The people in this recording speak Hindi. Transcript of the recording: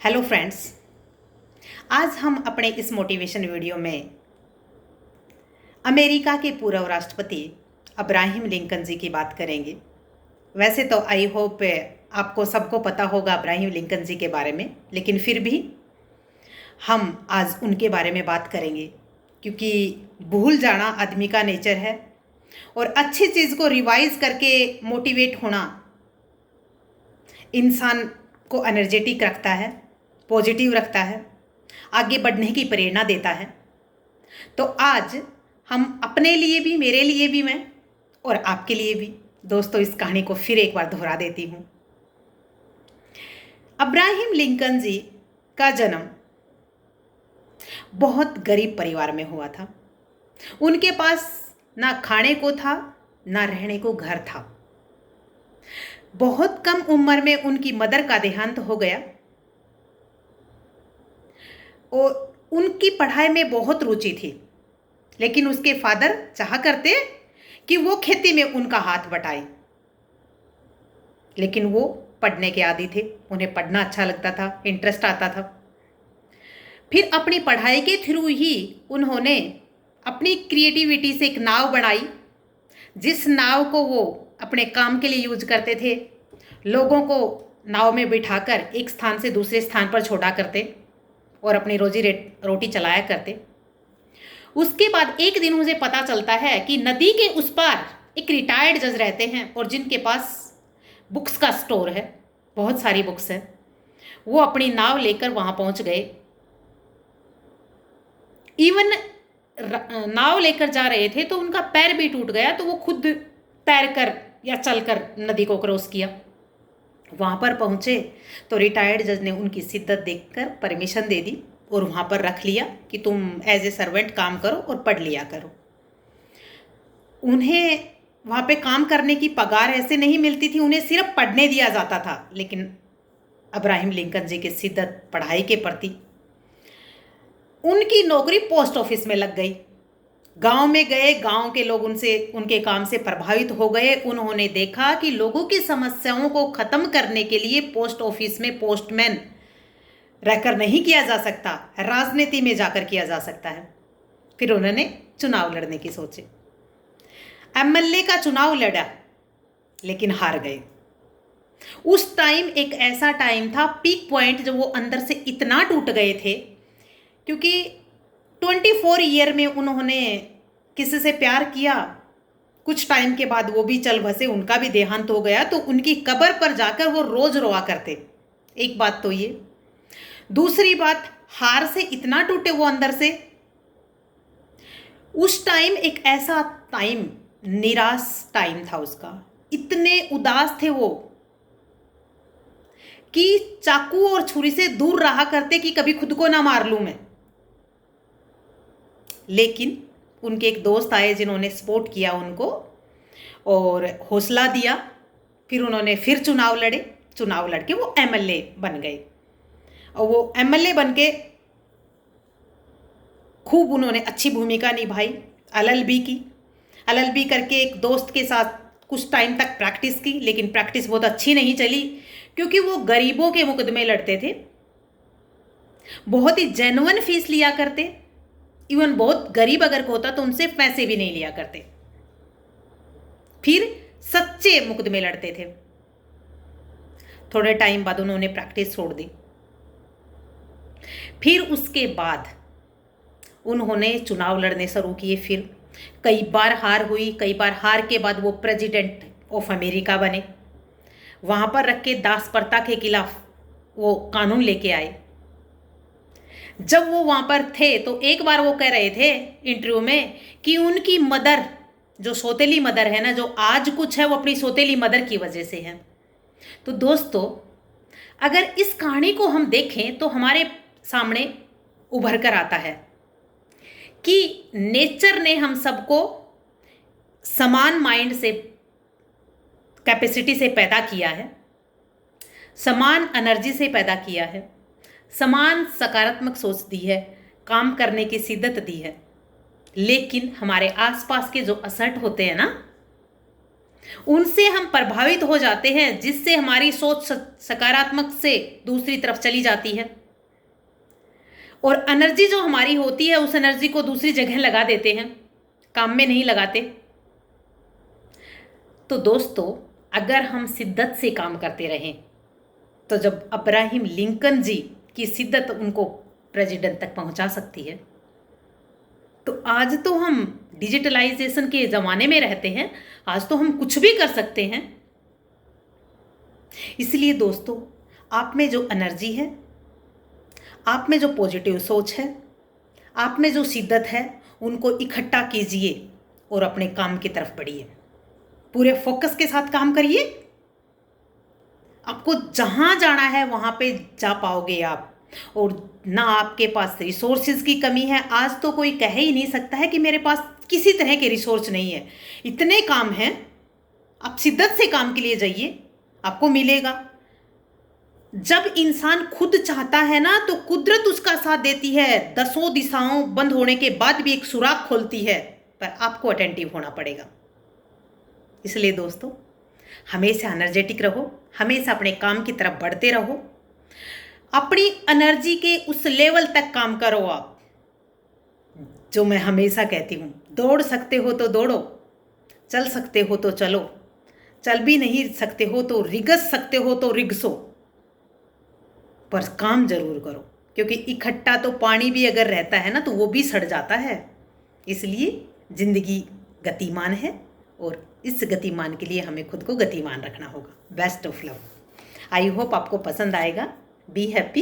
Hello friends. आज हम अपने इस मोटिवेशन वीडियो में अमेरिका के पूर्व राष्ट्रपति अब्राहम लिंकन जी की बात करेंगे। वैसे तो आई होप आपको सबको पता होगा अब्राहम लिंकन जी के बारे में, लेकिन फिर भी हम आज उनके बारे में बात करेंगे क्योंकि भूल जाना आदमी का नेचर है और अच्छी चीज़ को रिवाइज करके मोटिवेट होना इंसान को एनर्जेटिक रखता है, पॉजिटिव रखता है, आगे बढ़ने की प्रेरणा देता है। तो आज हम अपने लिए भी, मेरे लिए भी, मैं और आपके लिए भी दोस्तों इस कहानी को फिर एक बार दोहरा देती हूँ। अब्राहम लिंकन जी का जन्म बहुत गरीब परिवार में हुआ था। उनके पास ना खाने को था, ना रहने को घर था। बहुत कम उम्र में उनकी मदर का देहांत हो गया और उनकी पढ़ाई में बहुत रुचि थी, लेकिन उसके फादर चाहा करते कि वो खेती में उनका हाथ बटाए, लेकिन वो पढ़ने के आदी थे। उन्हें पढ़ना अच्छा लगता था, इंटरेस्ट आता था। फिर अपनी पढ़ाई के थ्रू ही उन्होंने अपनी क्रिएटिविटी से एक नाव बनाई, जिस नाव को वो अपने काम के लिए यूज करते थे। लोगों को नाव में बिठाकर एक स्थान से दूसरे स्थान पर छोड़ा करते और अपनी रोजी रोटी चलाया करते। उसके बाद एक दिन मुझे पता चलता है कि नदी के उस पार एक रिटायर्ड जज रहते हैं और जिनके पास बुक्स का स्टोर है, बहुत सारी बुक्स हैं। वो अपनी नाव लेकर वहाँ पहुँच गए। इवन नाव लेकर जा रहे थे तो उनका पैर भी टूट गया, तो वो खुद तैरकर या चलकर नदी को क्रॉस किया। वहाँ पर पहुँचे तो रिटायर्ड जज ने उनकी शिद्दत देखकर परमिशन दे दी और वहाँ पर रख लिया कि तुम एज ए सर्वेंट काम करो और पढ़ लिया करो। उन्हें वहाँ पे काम करने की पगार ऐसे नहीं मिलती थी, उन्हें सिर्फ पढ़ने दिया जाता था। लेकिन अब्राहम लिंकन जी की शिद्दत पढ़ाई के प्रति, उनकी नौकरी पोस्ट ऑफिस में लग गई। गांव में गए, गांव के लोग उनके काम से प्रभावित हो गए। उन्होंने देखा कि लोगों की समस्याओं को खत्म करने के लिए पोस्ट ऑफिस में पोस्टमैन रहकर नहीं किया जा सकता, राजनीति में जाकर किया जा सकता है। फिर उन्होंने चुनाव लड़ने की सोची। एमएलए का चुनाव लड़ा, लेकिन हार गए। उस टाइम एक ऐसा टाइम था, पीक पॉइंट, जब वो अंदर से इतना टूट गए थे क्योंकि 24 ईयर में उन्होंने किसी से प्यार किया। कुछ टाइम के बाद वो भी चल बसे, उनका भी देहांत हो गया। तो उनकी कब्र पर जाकर वो रोज रोआ करते। एक बात तो ये, दूसरी बात, हार से इतना टूटे वो अंदर से। उस टाइम एक ऐसा टाइम, निराश टाइम था उसका। इतने उदास थे वो कि चाकू और छुरी से दूर रहा करते कि कभी खुद को ना मार लूं मैं। लेकिन उनके एक दोस्त आए जिन्होंने सपोर्ट किया उनको और हौसला दिया। फिर उन्होंने फिर चुनाव लड़े। चुनाव लड़के वो एमएलए बन गए और वो एमएलए बन के खूब उन्होंने अच्छी भूमिका निभाई, एलएलबी की। एलएलबी करके एक दोस्त के साथ कुछ टाइम तक प्रैक्टिस की, लेकिन प्रैक्टिस बहुत अच्छी नहीं चली क्योंकि वो गरीबों के मुकदमे लड़ते थे। बहुत ही जेन्युइन फीस लिया करते। इवन बहुत गरीब अगर को होता तो उनसे पैसे भी नहीं लिया करते। फिर सच्चे मुकदमे लड़ते थे। थोड़े टाइम बाद उन्होंने प्रैक्टिस छोड़ दी। फिर उसके बाद उन्होंने चुनाव लड़ने शुरू किए। फिर कई बार हार हुई। कई बार हार के बाद वो प्रेसिडेंट ऑफ अमेरिका बने। वहां पर रख के दास प्रथा के खिलाफ वो कानून लेके आए। जब वो वहाँ पर थे तो एक बार वो कह रहे थे इंटरव्यू में कि उनकी मदर, जो सौतेली मदर है ना, जो आज कुछ है वो अपनी सौतेली मदर की वजह से है। तो दोस्तों, अगर इस कहानी को हम देखें तो हमारे सामने उभर कर आता है कि नेचर ने हम सबको समान माइंड से, कैपेसिटी से पैदा किया है, समान एनर्जी से पैदा किया है, समान सकारात्मक सोच दी है, काम करने की शिद्दत दी है। लेकिन हमारे आसपास के जो असर होते हैं ना, उनसे हम प्रभावित हो जाते हैं, जिससे हमारी सोच सकारात्मक से दूसरी तरफ चली जाती है और एनर्जी जो हमारी होती है उस एनर्जी को दूसरी जगह लगा देते हैं, काम में नहीं लगाते। तो दोस्तों, अगर हम शिद्दत से काम करते रहें तो जब अब्राहम लिंकन जी की शिद्दत उनको प्रेसिडेंट तक पहुंचा सकती है, तो आज तो हम डिजिटलाइजेशन के ज़माने में रहते हैं, आज तो हम कुछ भी कर सकते हैं। इसलिए दोस्तों, आप में जो एनर्जी है, आप में जो पॉजिटिव सोच है, आप में जो शिद्दत है, उनको इकट्ठा कीजिए और अपने काम की तरफ बढ़िए। पूरे फोकस के साथ काम करिए। आपको जहाँ जाना है वहाँ पे जा पाओगे आप। और ना आपके पास रिसोर्सेज की कमी है। आज तो कोई कह ही नहीं सकता है कि मेरे पास किसी तरह के रिसोर्स नहीं है। इतने काम हैं, आप शिद्दत से काम के लिए जाइए, आपको मिलेगा। जब इंसान खुद चाहता है ना, तो कुदरत उसका साथ देती है। 10 दिशाओं बंद होने के बाद भी एक सुराग खोलती है, पर आपको अटेंटिव होना पड़ेगा। इसलिए दोस्तों, हमेशा एनर्जेटिक रहो, हमेशा अपने काम की तरफ बढ़ते रहो, अपनी एनर्जी के उस लेवल तक काम करो आप। जो मैं हमेशा कहती हूँ, दौड़ सकते हो तो दौड़ो, चल सकते हो तो चलो, चल भी नहीं सकते हो तो रिगस सकते हो तो रिगसो, पर काम जरूर करो। क्योंकि इकट्ठा तो पानी भी अगर रहता है ना, तो वो भी सड़ जाता है। इसलिए जिंदगी गतिमान है और इस गतिमान के लिए हमें खुद को गतिमान रखना होगा। Best of love. I hope आपको पसंद आएगा। Be happy.